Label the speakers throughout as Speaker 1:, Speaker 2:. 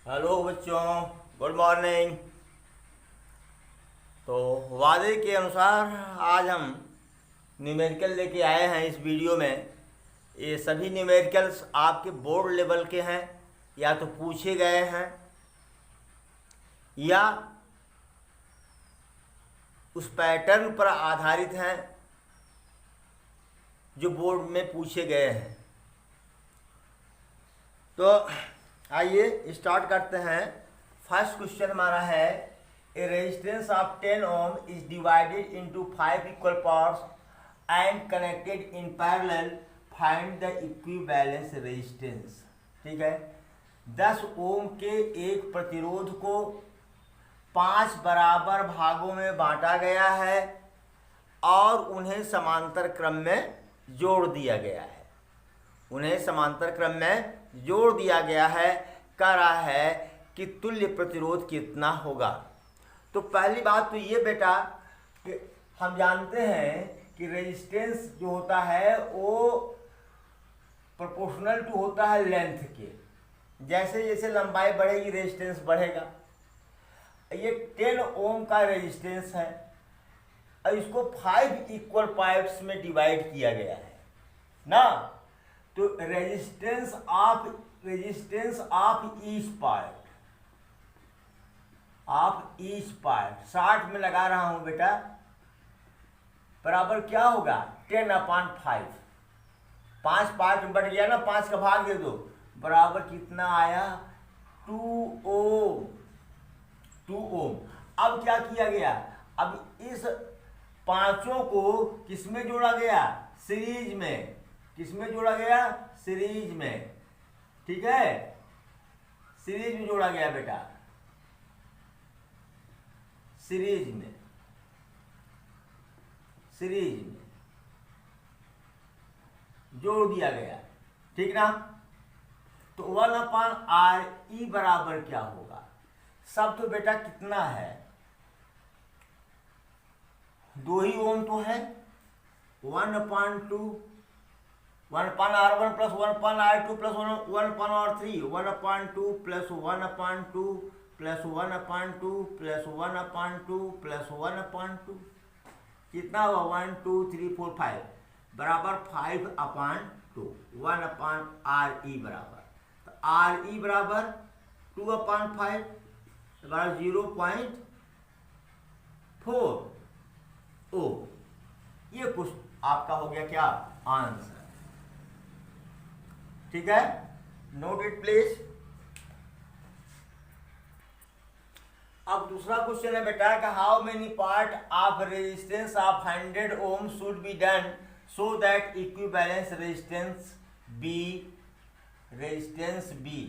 Speaker 1: Hello बच्चों, good morning. तो वादे के अनुसार आज हम न्यूमेरिकल लेके आए हैं इस वीडियो में। ये सभी न्यूमेरिकल्स आपके बोर्ड लेवल के हैं, या तो पूछे गए हैं या उस पैटर्न पर आधारित हैं जो बोर्ड में पूछे गए हैं। तो आइए स्टार्ट करते हैं। फर्स्ट क्वेश्चन हमारा है, A resistance of 10 ohm is divided into 5 equal parts and connected in parallel, find the equivalence resistance. ठीक है, 10 ओम के एक प्रतिरोध को 5 बराबर भागों में बांटा गया है और उन्हें समांतर क्रम में जोड़ दिया गया है। जोड़ दिया गया है। कह रहा है कि तुल्य प्रतिरोध कितना होगा। तो पहली बात तो ये बेटा कि हम जानते हैं कि रेजिस्टेंस जो होता है वो प्रोपोर्शनल टू होता है लेंथ के। जैसे जैसे लंबाई बढ़ेगी रेजिस्टेंस बढ़ेगा। ये 10 ओम का रेजिस्टेंस है और इसको 5 इक्वल पार्ट्स में डिवाइड किया गया है ना। तो रेजिस्टेंस ऑफ ईच पार्ट 60 में लगा रहा हूं बेटा, बराबर क्या होगा 10/5। 5 पार्ट में बढ़ गया ना, 5 का भाग दे दो, बराबर कितना आया 2 ओम। अब क्या किया गया, अब इस पांचों को किसमें जोड़ा गया, सीरीज में। किसमें जोड़ा गया, सीरीज में। ठीक है, सीरीज में जोड़ा गया बेटा, सीरीज में जोड़ दिया गया। ठीक ना। तो 1/RE बराबर क्या होगा। सब तो बेटा कितना है, 2 ही ओम तो है। 1/2 1/R1 plus 1/R2 plus 1/R3 1/2 plus 1/2 plus 1/2 plus 1/2 plus 1/2 कितना हुआ 1 2 3 4 5 बराबर 5/2 1/RE बराबर। तो RE बराबर 2/5 बराबर 0.4 ओ। ये कुछ आपका हो गया क्या आंसर। ठीक है, नोट इट प्लीज। अब दूसरा क्वेश्चन है बेटा का, how many part of resistance of 100 ohm should be done so that equivalence resistance be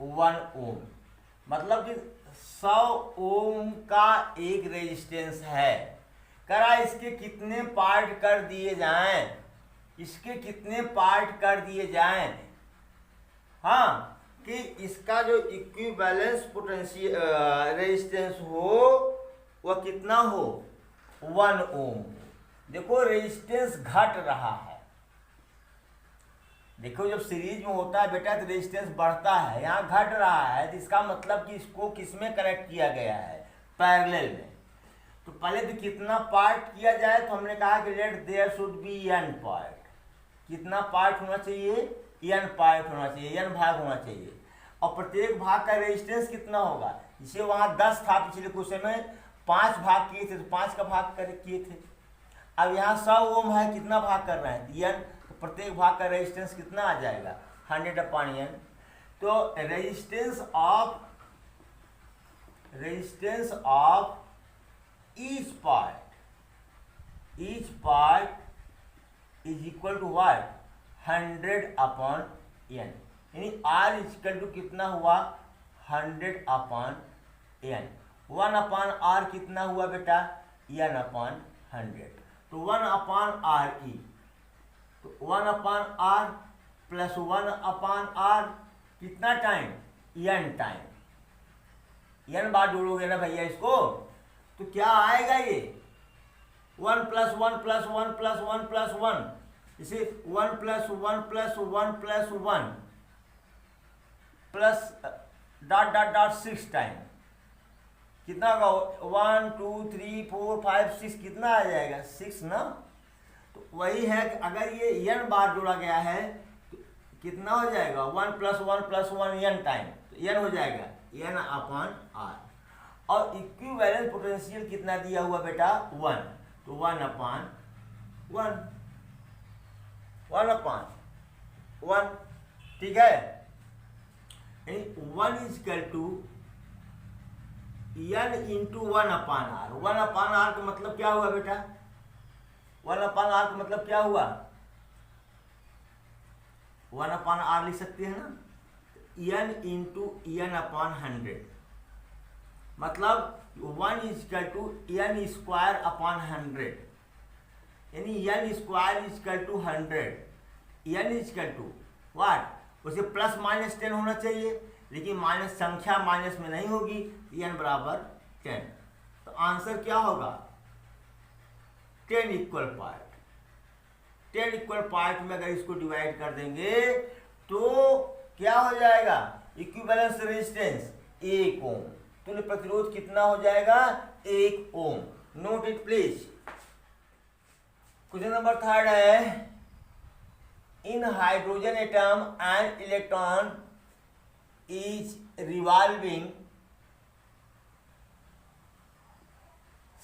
Speaker 1: 1 ohm. मतलब कि 100 ओम का एक रेजिस्टेंस है। करा इसके कितने पार्ट कर दिए जाएं, हाँ, कि इसका जो इक्विवेलेंस पोटेंशियल रेजिस्टेंस हो वह कितना हो 1 ओम। देखो रेजिस्टेंस घट रहा है। देखो जब सीरीज में होता है बेटा तो रेजिस्टेंस बढ़ता है, यहाँ घट रहा है। तो इसका मतलब कि इसको किसमें कनेक्ट किया गया है, पैरेलल में। तो पहले तो कितना पार्ट किया जाए, तो हमने कहा कि let there should be n part. कितना पार्ट होना चाहिए, n पार्ट होना चाहिए, n भाग होना चाहिए। और प्रत्येक भाग का रेजिस्टेंस कितना होगा। जैसे वहां 10 था पिछले क्वेश्चन में, 5 भाग किए थे तो 5 का भाग किए थे। अब यहाँ 100 ओम है, कितना भाग कर रहे हैं n, तो प्रत्येक भाग का रेजिस्टेंस कितना आ जाएगा 100/n। तो resistance of each part is equal to what 100/n। यानी R इक्वल टू कितना हुआ 100/n। 1/R कितना हुआ बेटा n/100। तो 1/RE, तो 1/R प्लस 1/R कितना टाइम n टाइम। n बार जोड़ोगे ना भैया इसको, तो क्या आएगा ये 1 + 1 + 1 + 1 + 1, इसे 1 + 1 + 1 + 1 plus dot dot dot 6 time, कितना होगा 1 2 3 4 5 6, कितना आ जाएगा 6 ना। तो वही है कि अगर ये n बार जोड़ा गया है तो कितना हो जाएगा 1 + 1 + 1 n टाइम, तो n हो जाएगा n/r। और इक्विवेलेंट पोटेंशियल कितना दिया हुआ बेटा 1, तो 1/1 1/1, ठीक है। 1 = n × 1/r। 1/r का मतलब क्या हुआ बेटा, 1/r का मतलब क्या हुआ, 1/r लिख सकते हैं ना, n × n/100, मतलब 1 = n²/100, यानी n² = 100। n व्हाट, उसे प्लस माइनस 10 होना चाहिए, लेकिन माइनस संख्या माइनस में नहीं होगी, n = 10। तो आंसर क्या होगा 10 इक्वल पार्ट। 10 इक्वल पार्ट में अगर इसको डिवाइड कर देंगे तो क्या हो जाएगा, इक्विवेलेंस रेजिस्टेंस 1 ओम, तुल्य प्रतिरोध कितना हो जाएगा 1 ohm. Note it please. Question number 3 है, in hydrogen atom and electron is revolving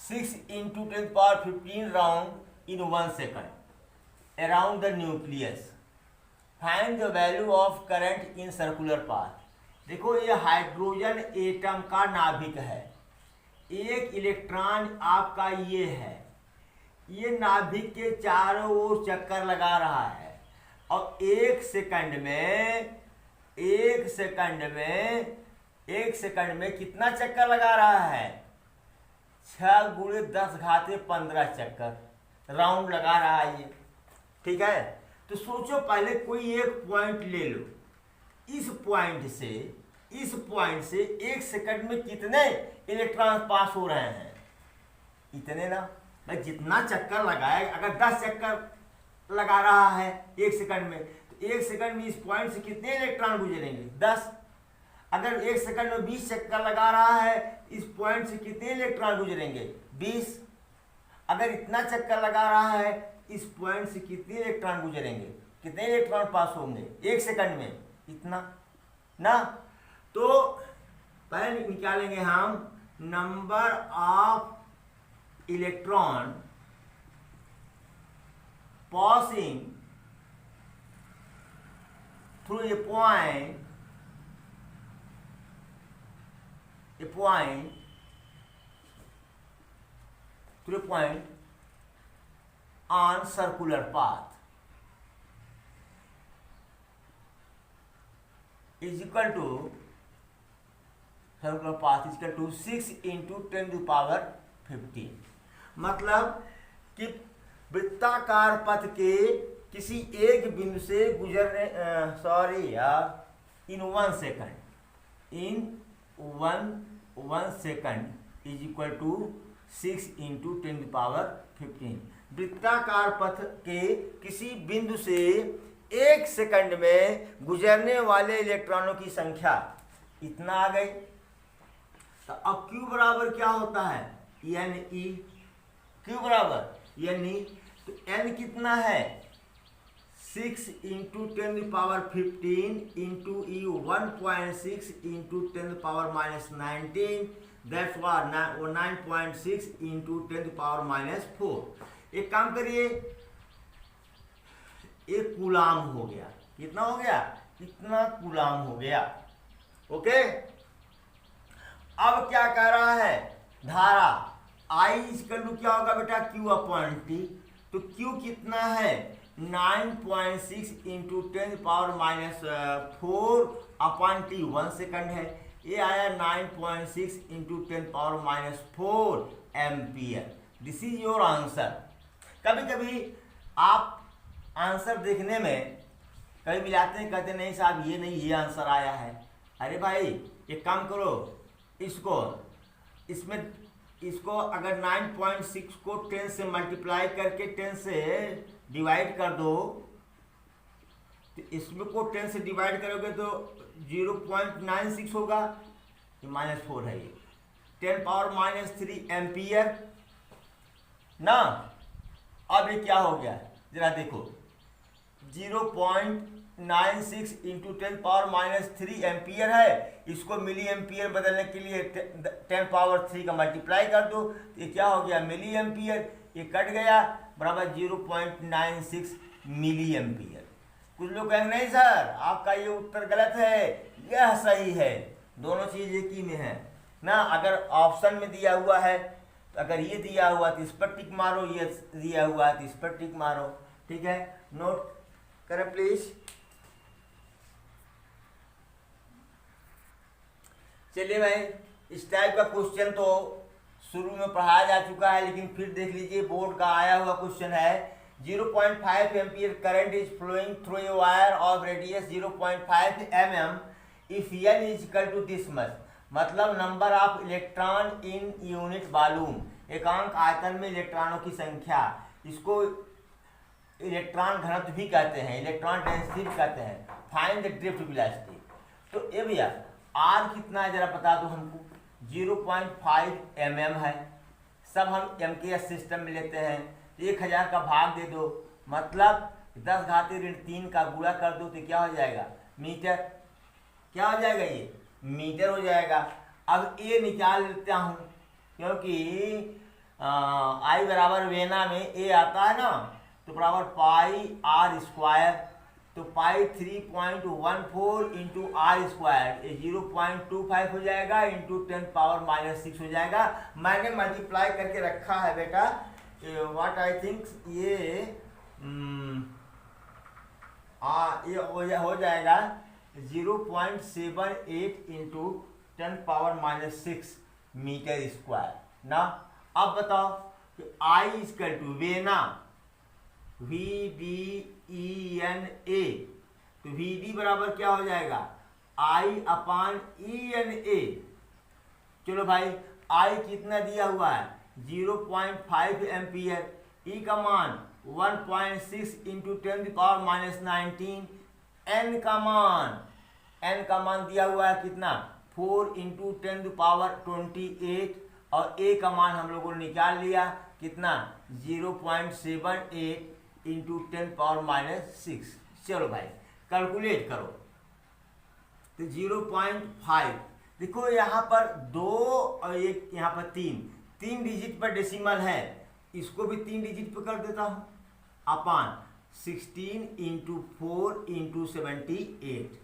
Speaker 1: 6 × 10⁻15 round in 1 second around the nucleus, find the value of current in circular path. देखो ये हाइड्रोजन एटम का नाभिक है, एक इलेक्ट्रॉन आपका ये है, ये नाभिक के चारों ओर चक्कर लगा रहा है, और एक सेकंड में कितना चक्कर लगा रहा है 6 × 10⁻15 चक्कर राउंड लगा रहा है ये, ठीक है। तो सोचो पहले कोई एक पॉइंट ले लो, इस पॉइंट से एक सेकंड में कितने इलेक्ट्रॉन पास हो रहे हैं, इतने ना। भाई जितना चक्कर लगाए, अगर 10 चक्कर लगा रहा है एक सेकंड में, तो एक सेकंड में इस पॉइंट से कितने इलेक्ट्रॉन गुजरेंगे 10। अगर एक सेकंड में 20 चक्कर लगा रहा है, इस पॉइंट से कितने इलेक्ट्रॉन गुजरेंगे 20। अगर इतना चक्कर लगा रहा है, इस पॉइंट से कितने इलेक्ट्रॉन गुजरेंगे, कितने इलेक्ट्रॉन पास होंगे एक सेकंड में, इतना ना। तो पहले निकालेंगे हम number of electron passing through a point on circular path is equal to 6 × 10⁻15। मतलब कि वृत्ताकार पथ के किसी एक बिंदु से गुजरने इन 1 सेकंड इज इक्वल टू 6 × 10⁻15। वृत्ताकार पथ के किसी बिंदु से एक सेकंड में गुजरने वाले इलेक्ट्रॉनों की संख्या इतना आ गई। तो अब Q बराबर क्या होता है Ne, Q बराबर Ne, तो n कितना है 6 × 10⁻15 इंटू E 1.6 × 10⁻−19, दैट्स व्हाट 9.6 × 10⁻⁴। एक काम करिए, एक कूलाम हो गया, कितना हो गया, कितना कूलाम हो गया, ओके। अब क्या कह रहा है, धारा I = क्या होगा बेटा Q/T। तो Q कितना है 9.6 × 10⁻⁴/T 1 सेकंड है, ये आया 9.6 × 10⁻⁴ ampere. This is your answer. कभी कभी आप आंसर देखने में कभी मिलाते हैं, कहते नहीं साहब ये नहीं, ये आंसर आया है। अरे भाई एक काम करो, इसको अगर 9.6 को 10 से मल्टीप्लाई करके 10 से डिवाइड कर दो तो इसमें को 10 से डिवाइड करोगे तो 0.96 होगा, ये -4 है, ये 10⁻³ एम्पियर ना। अब ये क्या हो गया जरा देखो, 0.96 इंटू 10⁻³ एम्पियर है, इसको मिली एम्पियर बदलने के लिए 10⁻³ का मल्टीप्लाई कर दो, तो ये क्या हो गया मिली एम्पियर, ये कट गया बराबर 0.96 मिली एम्पियर। कुछ लोग कहेंगे नहीं सर आपका ये उत्तर गलत है, यह सही है, दोनों चीज एक ही में है ना। अगर ऑप्शन में दिया हुआ है तो अगर ये दिया हुआ तो इस पर टिक मारो, ये दिया हुआ है तो इस पर टिक मारो, ठीक है। नोट करें प्लीज। चलिए भाई, इस टाइप का क्वेश्चन तो शुरू में पढ़ाया जा चुका है, लेकिन फिर देख लीजिए बोर्ड का आया हुआ क्वेश्चन है। 0.5 ampere current is flowing through a wire of radius 0.5 mm if n is equal to this much. मतलब number of electron in unit volume, एकांक आयतन में इलेक्ट्रॉनों की संख्या, इसको इलेक्ट्रॉन घनत्व भी कहते हैं, इलेक्ट्रॉन डेंसिटी भी कहते हैं। Find the drift velocity. तो ये भैया आर कितना है जरा बता दो हमको। 0.5 mm है, सब हम MKS सिस्टम में लेते हैं। 1000 का भाग दे दो, मतलब 10⁻³ का गुणा कर दो तो क्या हो जाएगा मीटर, क्या हो जाएगा ये मीटर हो जाएगा। अब ए निकाल लेता हूँ, क्योंकि आई बराबर वेना में ए आता है ना, तो बराबर πr², तो π3.14 इंटू r², ये 0.25 हो जाएगा इंटू 10⁻⁻6 हो जाएगा। मैंने मल्टीप्लाई करके रखा है बेटा, व्हाट आई थिंक ये हो जाएगा 0.78 इंटू 10⁻⁻6 मीटर स्क्वायर ना। अब बताओ कि I equal to vena VBENA, तो VD बराबर क्या हो जाएगा I/ENA। चलो भाई I कितना दिया हुआ है 0.5 एम्पियर, E का मान 1.6 इंटू 10⁻⁻19, N का मान दिया हुआ है कितना 4 इंटू 10⁻28, और A का मान हम लोगों ने निकाल लिया कितना 0.78 इंटू 10⁻�6। चलो भाई कैलकुलेट करो, तो 0.5 देखो यहाँ पर 2 और एक यहाँ पर 3 डिजिट पर डेसिमल है, इसको भी 3 डिजिट पर कर देता हूँ अपान 16 इंटू 4 इंटू 78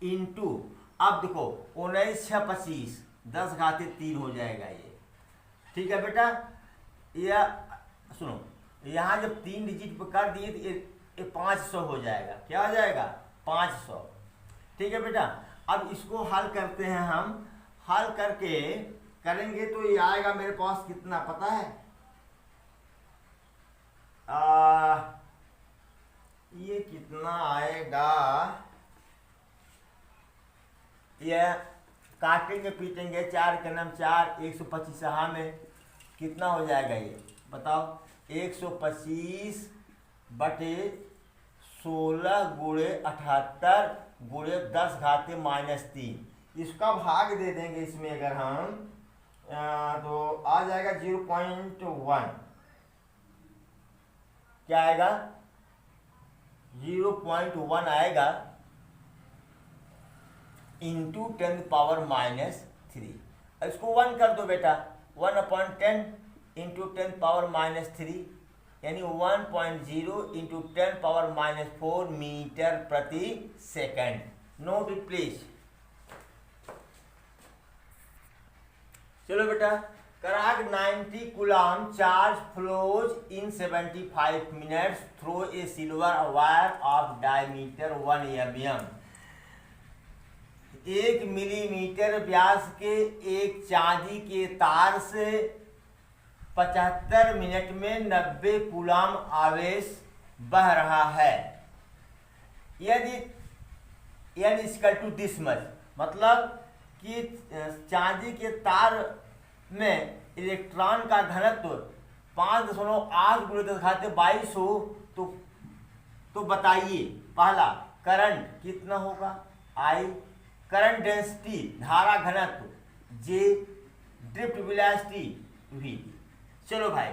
Speaker 1: इंटू, अब देखो 19 6 25 10⁻³ हो जाएगा ये, ठीक है बेटा। या सुनो, यहाँ जब 3 डिजिट पर कर दिए तो ये 500 हो जाएगा, क्या हो जाएगा 500, ठीक है बेटा। अब इसको हल करते हैं हम, हल करके करेंगे तो ये आएगा मेरे पास कितना पता है, ये कितना आएगा, ये काटेंगे पीटेंगे 4 के नाम 4, 125 में कितना हो जाएगा ये बताओ 125 बटे 16 गुणे 78 गुणे 10⁻⁻3, इसका भाग दे देंगे इसमें अगर हम तो आ जाएगा 0.1, क्या आएगा 0.1 आएगा इंटू 10⁻⁻3। इसको 1 कर दो बेटा, 1/10 इंटू 10⁻⁻3 यानी 1.0 इंटू 10⁻⁻4 मीटर प्रति सेकंड। Note it please. चलो बेटा, कराग 90 coulomb charge flows in 75 minutes through a silver wire of diameter 1 mm। 1 millimetre व्यास के एक चांदी के तार से 75 मिनट में 90 कूलम आवेश बह रहा है। यदि n equal to this much, मतलब कि चांदी के तार में इलेक्ट्रॉन का घनत्व 5.8 × 10⁻22 हो तो बताइए पहला करंट कितना होगा I, करंट डेंसिटी धारा घनत्व J, ड्रिफ्ट वेलोसिटी V। चलो भाई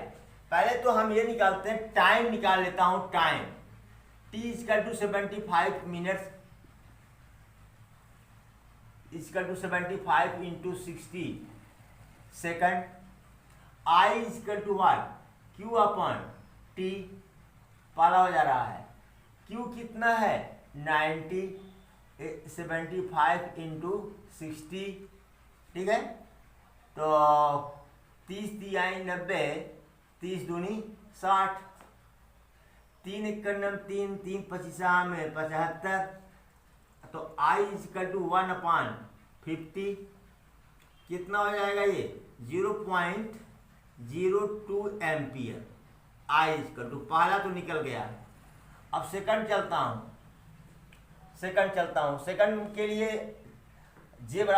Speaker 1: पहले तो हम ये निकालते हैं, टाइम निकाल लेता हूं। Time T = 75 minutes = 75 × 60 second. I = what, Q/T, पाला हो जा रहा है। Q कितना है 90, 75 × 60, ठीक है। तो 30 × 90, 30 दूनी 60, 3 × 3, 3 25 में 75। तो I = 1/50 कितना हो जाएगा ये 0.02 एम्पियर। I = पहला तो निकल गया। अब सेकंड चलता हूँ। सेकंड के लिए J =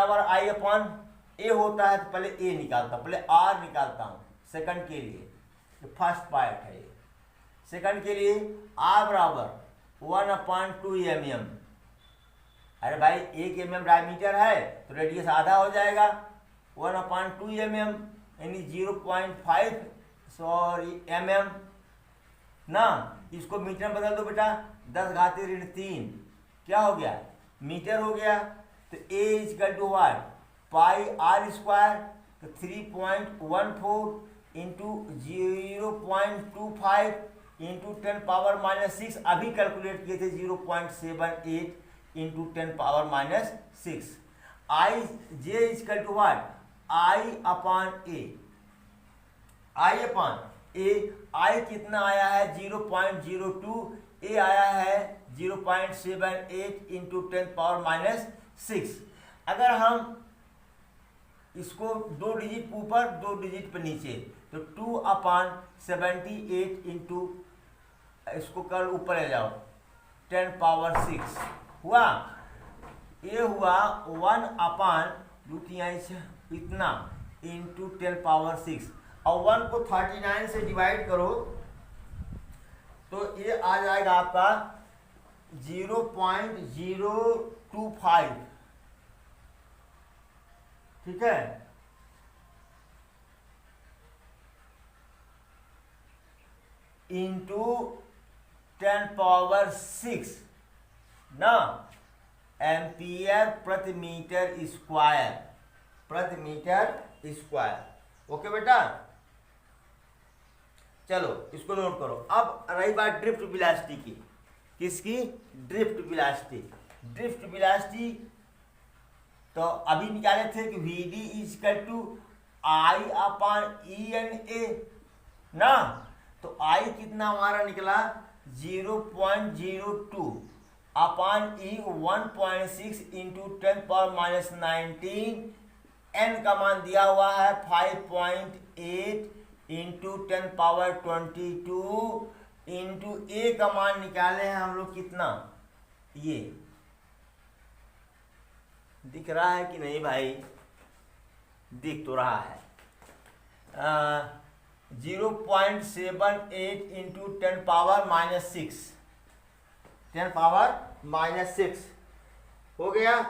Speaker 1: I/A होता है, तो पहले A निकालता हूँ, पहले R निकालता हूँ सेकंड के लिए। फर्स्ट पार्ट है ये। सेकंड के लिए R = 1/2 mm। अरे भाई 1 mm डायमीटर है तो रेडियस आधा हो जाएगा, 1/2 mm यानी 0.5 mm ना। इसको मीटर में बदल दो बेटा, 10⁻³ क्या हो गया मीटर हो गया। तो A = what, πr², तो 3.14 × 0.25 × 10⁻⁻6। अभी कैलकुलेट किए थे 0.78 × 10⁻⁻6। J = what, I/A। I कितना आया है 0.02, A आया है 0.78 × 10⁻⁻6। अगर हम इसको 2 डिजिट ऊपर 2 डिजिट पर नीचे, तो 2/78 × इसको कर ऊपर ले जाओ 10⁻6 हुआ। ये हुआ 1/2 इतना × 10⁻6। और 1 को 39 से डिवाइड करो तो ये आ जाएगा आपका 0.025, ठीक है। इंटू 10⁻6 ना, एम्पियर प्रति मीटर स्क्वायर। ओके बेटा, चलो इसको नोट करो। अब रही बात ड्रिफ्ट वेलोसिटी की। किसकी? ड्रिफ्ट वेलोसिटी तो अभी निकाले थे कि VD = I/ENA ना। तो I कितना हमारा निकला 0.02 E 1.6 × 10⁻19। N का मान दिया हुआ है 5.8 × 10⁻22 इंटू A का मान निकाले हैं हम लोग कितना, ये दिख रहा है कि नहीं भाई? दिख तो रहा है 0.78 × 10⁻6 हो गया।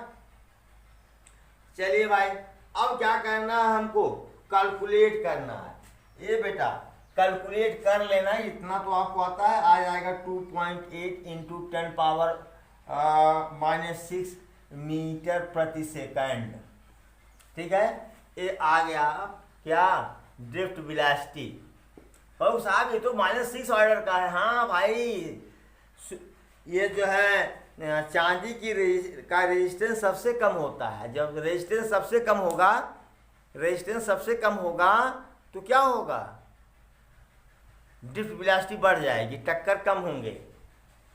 Speaker 1: चलिए भाई अब क्या करना है हमको, कैलकुलेट करना है। ये बेटा कैलकुलेट कर लेना, इतना तो आपको आता है, आ जाएगा 2.8 × 10⁻6 मीटर प्रति सेकंड, ठीक है। ये आ गया क्या, ड्रिफ्ट वेलोसिटी। और साहब ये तो -6 ऑर्डर का है। हाँ भाई, ये जो है चांदी की का रेजिस्टेंस सबसे कम होता है। जब रेजिस्टेंस सबसे कम होगा तो क्या होगा, ड्रिफ्ट वेलोसिटी बढ़ जाएगी, टक्कर कम होंगे,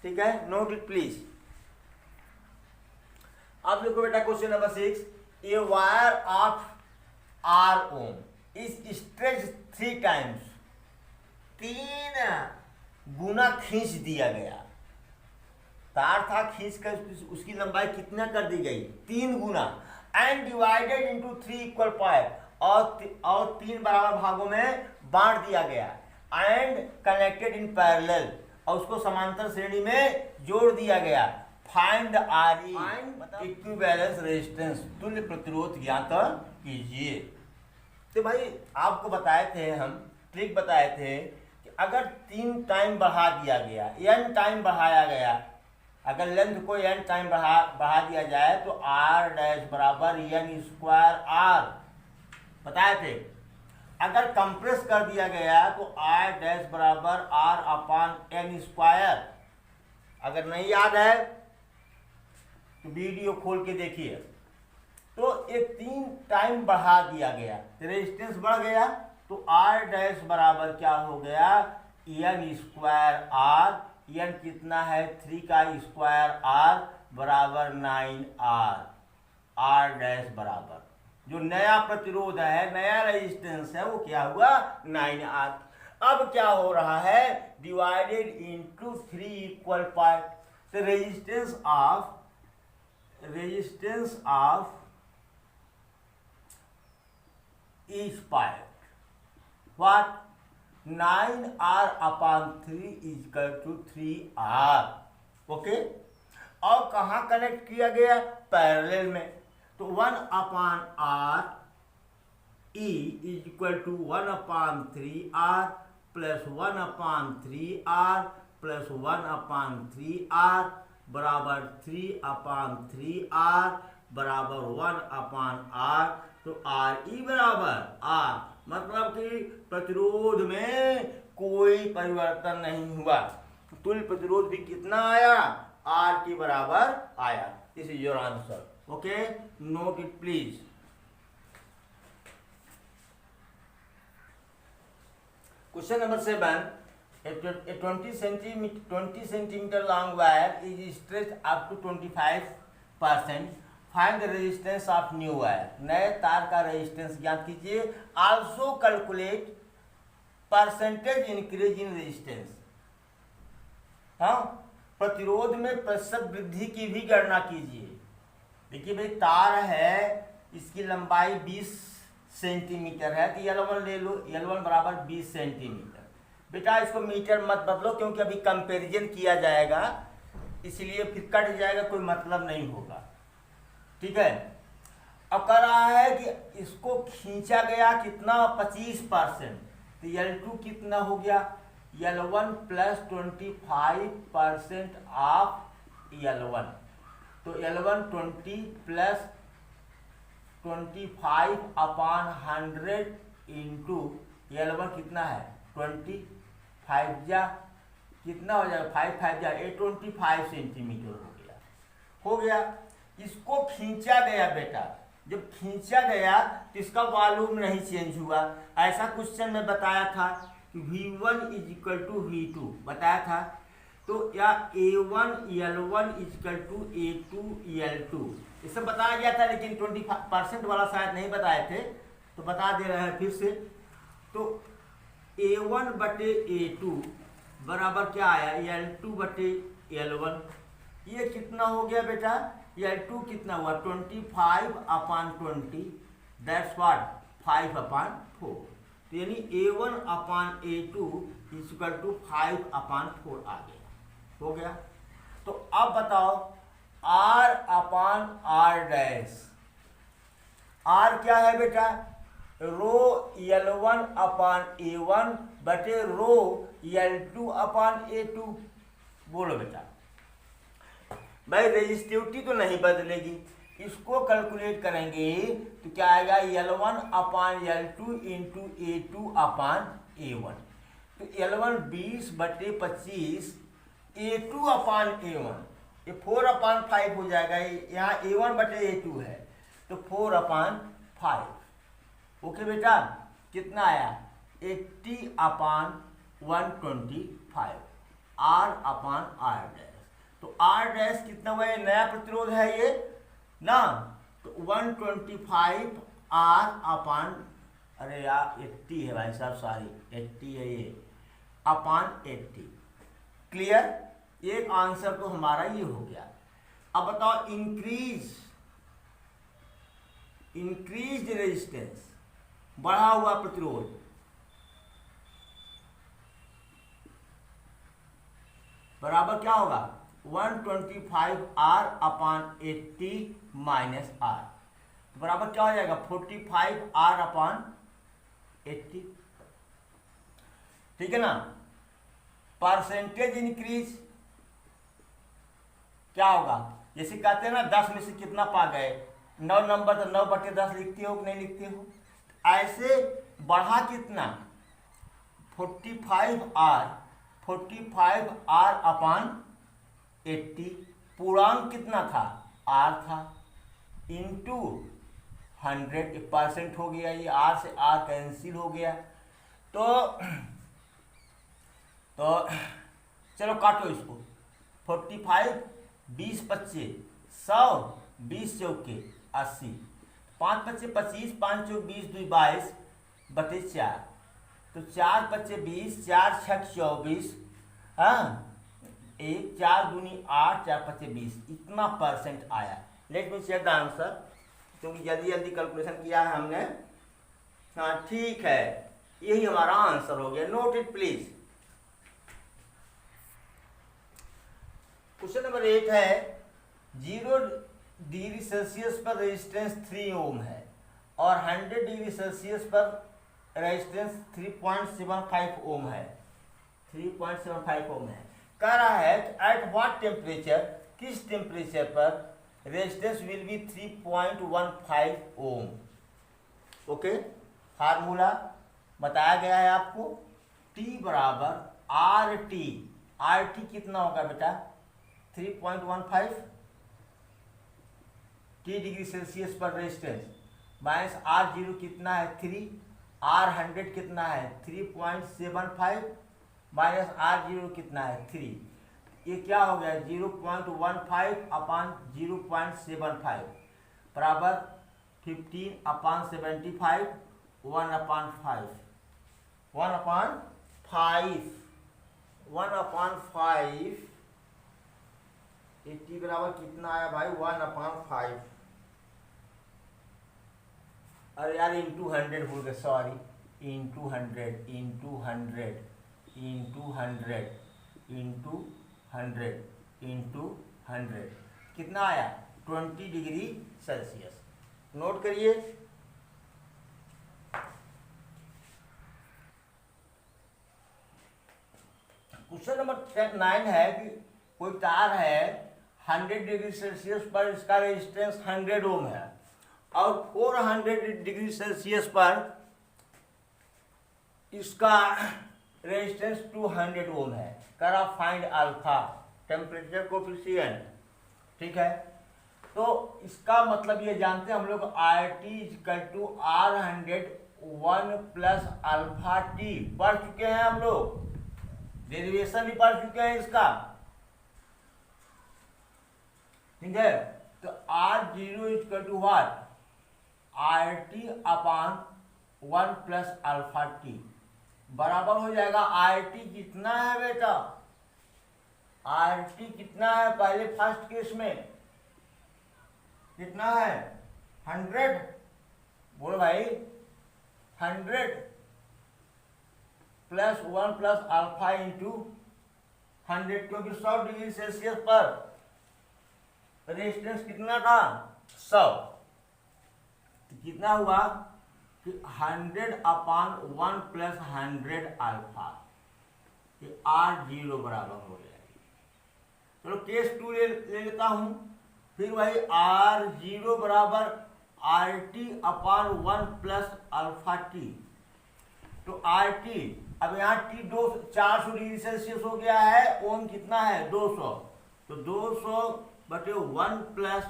Speaker 1: ठीक है। Note it please. अब देखो बेटा question number 6, A wire of R ohm is stretch 3 times, 3 गुना खींच दिया गया। तार था, खींच कर उसकी लंबाई कितना कर दी गई, 3 गुना, and divided into 3 equal part, और 3 बराबर भागों में बांट दिया गया, एंड कनेक्टेड इन पैरेलल, और उसको समांतर श्रेणी में जोड़ दिया गया। Find R E, equivalence resistance, तुल्य प्रतिरोध ज्ञात कीजिए। तो भाई आपको बताए थे, हम ट्रिक बताए थे कि अगर 3 टाइम बढ़ा दिया गया, n टाइम बढ़ाया गया, अगर लेंथ को n टाइम बढ़ा दिया जाए तो r डैश बराबर n स्क्वायर r बताए थे। अगर कंप्रेस कर दिया गया तो r डैश बराबर r अपान n स्क्वायर। अगर नहीं याद है तो वीडियो खोल के देखिए। तो ये 3 टाइम बढ़ा दिया गया, रेजिस्टेंस बढ़ गया, तो r डैश बराबर क्या हो गया, n स्क्वायर r, n कितना है 3 का स्क्वायर r बराबर 9r, r डैश बराबर जो नया प्रतिरोध है, नया रेजिस्टेंस है, वो क्या हुआ 9r। अब क्या हो रहा है, डिवाइडेड इनटू 3 इक्वल पार्ट। तो resistance of each part, what 9r upon 3 is equal to 3r। Okay, और कहाँ कनेक्ट किया गया, पैरेलल में। तो 1 upon r e is equal to 1 upon 3r plus 1 upon 3r plus 1 upon 3r बराबर 3 अपान 3r बराबर 1 upon r। तो R E बराबर आर, मतलब कि प्रतिरोध में कोई परिवर्तन नहीं हुआ, तुल्य प्रतिरोध भी कितना आया, आर के बराबर आया। This is your answer. Okay, note it please. Question number 7, a 20 centimeter long wire is stretched up to 25%. Find the resistance of new wire, नए तार का रेजिस्टेंस ज्ञात कीजिए। Also calculate percentage increase in resistance. हाँ, प्रतिरोध में प्रतिशत वृद्धि की भी गणना कीजिए। देखिए भाई, तार है, इसकी लंबाई 20 सेंटीमीटर है, तो L1 ले लो, L1 बराबर 20 सेंटीमीटर। बेटा इसको मीटर मत बदलो, क्योंकि अभी कंपैरिजन किया जाएगा, इसलिए फिर कट जाएगा, कोई मतलब नहीं होगा। ठीक है, अब कर रहा है कि इसको खींचा गया कितना, 25%। तो L2 कितना हो गया, L1 प्लस 25% ऑफ L1। तो L1 20 प्लस 25 अपान 100 इंटू L1 कितना है 25 जा कितना हो जाएगा 5 जा 25 सेंटीमीटर हो गया। इसको खींचा गया बेटा, जब खींचा गया तो इसका वॉल्यूम नहीं चेंज हुआ। ऐसा क्वेश्चन में बताया था कि V1 is equal to V2 बताया था। तो या A1 L1 is equal to A2 L2 ये सब बताया गया था, लेकिन 20% वाला शायद नहीं बताए थे, तो बता दे रहे हैं फिर से। तो A1 बटे A2 बराबर क्या आया, L2 बटे L1। ये कितना हो गया बेटा, L2 कितना हुआ 25 अपान 20, दैट्स व्हाट 5 अपान 4। तो यानी A1 upon A2 equal to 5 अपान 4 आ गया, हो गया। तो अब बताओ R अपान R डैश, R क्या है बेटा, रो L1 अपान A1 बटे रो L2 अपान A2। बोलो बेटा, भाई रेजिस्टिविटी तो नहीं बदलेगी, इसको कैलकुलेट करेंगे तो क्या आएगा L1 अपान L2 इंटू A2 अपान A1। तो L1 20 बटे 25, A2 अपान A1 ये 4 अपान 5 हो जाएगा। यहाँ A1 बटे A2 है तो 4 अपान 5। ओके बेटा, कितना आया 80 अपान 125 R अपान R डैश। तो R डैश कितना हुआ, नया प्रतिरोध है ये ना, तो 125 R अपान, अरे यार 80 है भाई साहब, सॉरी 80 है ये, अपान 80। क्लियर, एक आंसर तो हमारा ये हो गया। अब बताओ इंक्रीज रेजिस्टेंस, बढ़ा हुआ प्रतिरोध, बराबर क्या होगा 125R अपान 80 माइनस R, तो बराबर क्या हो जाएगा 45R अपान 80। ठीक है ना। परसेंटेज इंक्रीज क्या होगा, जैसे कहते हैं ना 10 में से कितना पा गए, 9 नंबर, तो 9/10 लिखते हो कि नहीं लिखते हो। ऐसे बढ़ा कितना 45R अपान 80, पूर्णांक कितना था R था, इंटू 100, परसेंट हो गया, ये R से R कैंसिल हो गया। तो चलो काटो इसको, 45 20 25 100, 20 चौके 80, 5 5 25, 5 चौक 20, 2 22 बटे 4, तो 4 5 20, 4 6 24, हाँ 1 4 दूनी 8, 4 5 20, इतना परसेंट आया। Let me check the answer, क्योंकि जल्दी जल्दी कैलकुलेशन किया है हमने। हाँ ठीक है, यही हमारा आंसर हो गया। Note it please. Question number 8 है, 0 डिग्री सेल्सियस पर रेजिस्टेंस 3 ओम है और 100 डिग्री सेल्सियस पर रेजिस्टेंस 3.75 ओम है, 3.75 ओम है। कह रहा है एट व्हाट टेम्परेचर, किस टेम्परेचर पर resistance will be 3.15 ohm. Okay, formula बताया गया है आपको, T बराबर RT, RT कितना होगा बेटा 3.15, T डिग्री सेल्सियस पर रेजिस्टेंस, माइनस R0 कितना है 3, R100 कितना है 3.75, माइनस R0 कितना है 3, ये क्या हो गया 0.15 अपान 0.75 बराबर 15 अपान 75, 1 अपान 5, 1 अपान 5, 1 अपान 5, 80 बराबर कितना आया भाई 1 अपान 5, अरे यार इंटू 100 भूल गए, sorry, into 100 into 100 into 100 into 100 into 100 कितना आया 20 डिग्री सेल्सियस। नोट करिए। क्वेश्चन नंबर 9 है कि कोई तार है 100 डिग्री सेल्सियस पर, इसका रेजिस्टेंस 100 ओम है और 400 डिग्री सेल्सियस पर इसका रेजिस्टेंस 200 ओम है। करा फाइंड अल्फा, टेम्परेचर कोफिशिएंट। ठीक है, तो इसका मतलब ये जानते हैं हम लोग RT = R100 1 plus alpha T पढ़ चुके हैं हम लोग, डेरिवेशन भी पढ़ चुके हैं इसका। ठीक है, तो R0 = what RT upon 1 plus alpha T बराबर हो जाएगा RT कितना है बेटा, RT कितना है पहले फर्स्ट केस में कितना है 100, बोलो भाई 100 प्लस 1 प्लस अल्फा इंटू 100, क्योंकि 100 डिग्री सेल्सियस पर रेजिस्टेंस कितना था 100, तो कितना हुआ कि 100 अपान 1 प्लस 100 अल्फा, ये R0 बराबर हो जाएगी। चलो केस 2 ले लेता हूं, फिर वही R0 बराबर RT अपान 1 प्लस अल्फा T, तो RT अब यहाँ T 400 डिग्री सेल्सियस हो गया है, ओम कितना है 200, तो 200 बटे 1 प्लस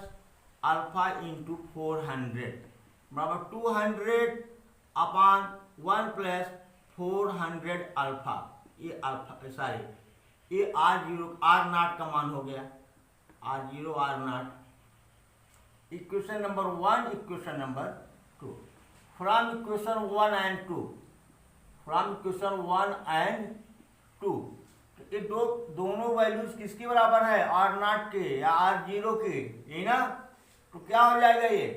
Speaker 1: अल्फा इंटू 400 बराबर 200 अपान 1 प्लस 400 अल्फा, ये अल्फा सॉरी ये R0 R0 का मान हो गया, R0 R0। Equation number 1, equation number 2, from equation 1 and 2, from equation 1 and 2, ये दोनों वैल्यूज किसके बराबर है R0 के या R0 के, यही ना, तो क्या हो जाएगा ये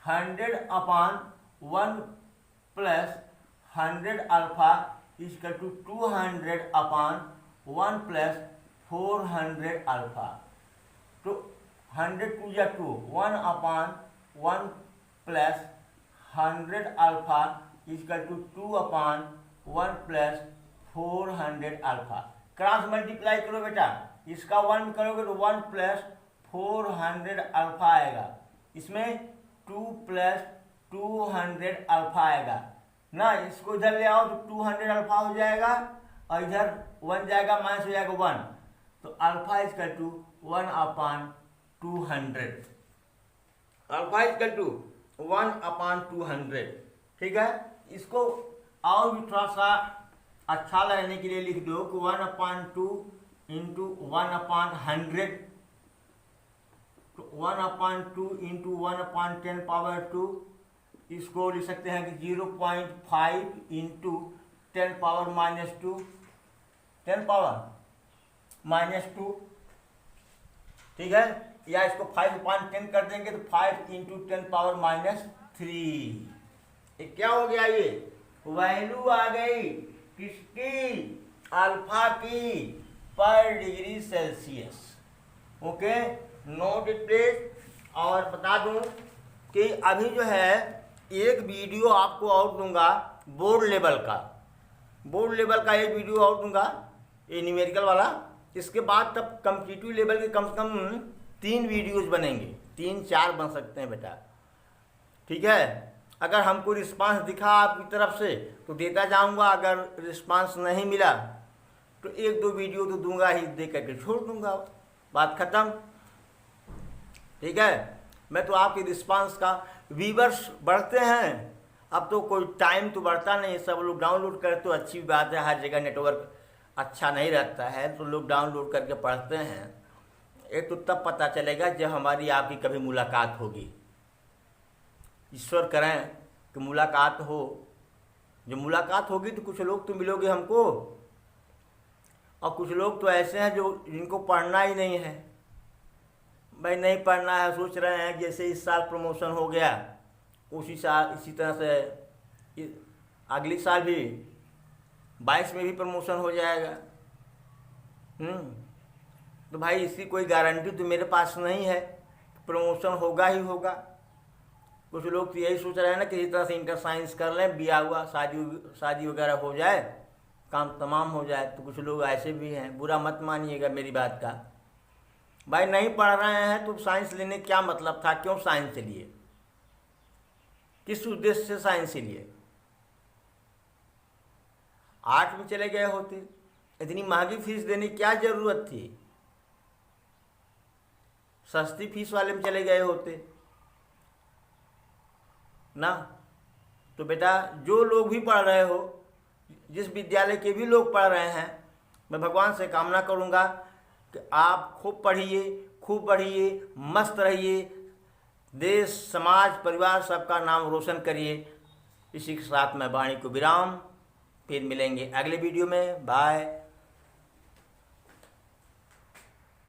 Speaker 1: 100 upon 1 plus 100 alpha equal to 200 upon 1 plus 400 alpha. तो 100 टू या 2, 1/1 plus 100 alpha equal to 2/1 plus 400 alpha. Cross multiply करो बेटा, इसका 1 करोगे तो 1 प्लस 400 अल्फा आएगा, इसमें 2 प्लस 200 अल्फा आएगा ना। इसको इधर ले आओ तो 200 अल्फा हो जाएगा और इधर 1 जाएगा, माइनस हो जाएगा 1, तो alpha equal to 1/200। Alpha equal to 1/200। ठीक है, इसको और भी थोड़ा सा अच्छा लगने के लिए लिख दो कि 1/2 इंटू 1/100, तो 1/2 इंटू 1/10⁻²। इसको लिख सकते हैं कि 0.5 इंटू 10⁻², 10⁻²। ठीक है, या इसको 5/10 कर देंगे तो 5 इंटू 10⁻³ ये क्या हो गया, ये वैल्यू आ गई किसकी, अल्फा की पर degree Celsius. Okay, note it please. और बता दूं कि अभी जो है एक वीडियो आपको और दूंगा बोर्ड लेवल का, एक वीडियो और दूंगा, ये न्यूमेरिकल वाला। इसके बाद तब कॉम्पिटिटिव लेवल के कम से कम 3 वीडियोज बनेंगे, 3-4 बन सकते हैं बेटा। ठीक है, अगर हमको रिस्पांस दिखा आपकी तरफ से तो देता जाऊंगा, अगर रिस्पांस नहीं मिला तो 1-2 वीडियो तो दूंगा ही, दे करके छोड़ दूंगा, बात खत्म। ठीक है, मैं तो आपके रिस्पांस का, व्यूअर्स बढ़ते हैं, अब तो कोई टाइम तो बढ़ता नहीं, सब लोग डाउनलोड करते तो अच्छी बात है, हर जगह नेटवर्क अच्छा नहीं रहता है तो लोग डाउनलोड करके पढ़ते हैं। एक तो तब पता चलेगा जब हमारी आपकी कभी मुलाकात होगी, ईश्वर करें कि मुलाकात हो। जो मुलाकात होगी तो कुछ लोग तो मिलोगे हमको, और कुछ लोग तो ऐसे हैं जो जिनको पढ़ना ही नहीं है, भाई नहीं पढ़ना है, सोच रहे हैं जैसे इस साल प्रमोशन हो गया उसी साल इसी तरह से अगली साल भी 22 में भी प्रमोशन हो जाएगा। तो भाई इसकी कोई गारंटी तो मेरे पास नहीं है, प्रमोशन होगा ही होगा। कुछ लोग तो यही सोच रहे हैं ना कि इस तरह से इंटर साइंस कर लें, ब्याह हुआ, शादी वगैरह हो जाए, काम तमाम हो जाए। तो कुछ लोग ऐसे भी हैं, बुरा मत मानिएगा मेरी बात का। भाई नहीं पढ़ रहे हैं तो साइंस लेने क्या मतलब था, क्यों साइंस लिए, किस उद्देश्य से साइंस लिए। आर्ट में चले गए होते, इतनी महंगी फीस देने की क्या जरूरत थी, सस्ती फीस वाले में चले गए होते ना। तो बेटा जो लोग भी पढ़ रहे हो, जिस विद्यालय के भी लोग पढ़ रहे हैं, मैं भगवान से कामना करूंगा कि आप खूब पढ़िए, खूब बढ़िए, मस्त रहिए, देश समाज परिवार सबका नाम रोशन करिए। इसी के साथ मैं वाणी को विराम, फिर मिलेंगे अगले वीडियो में। बाय।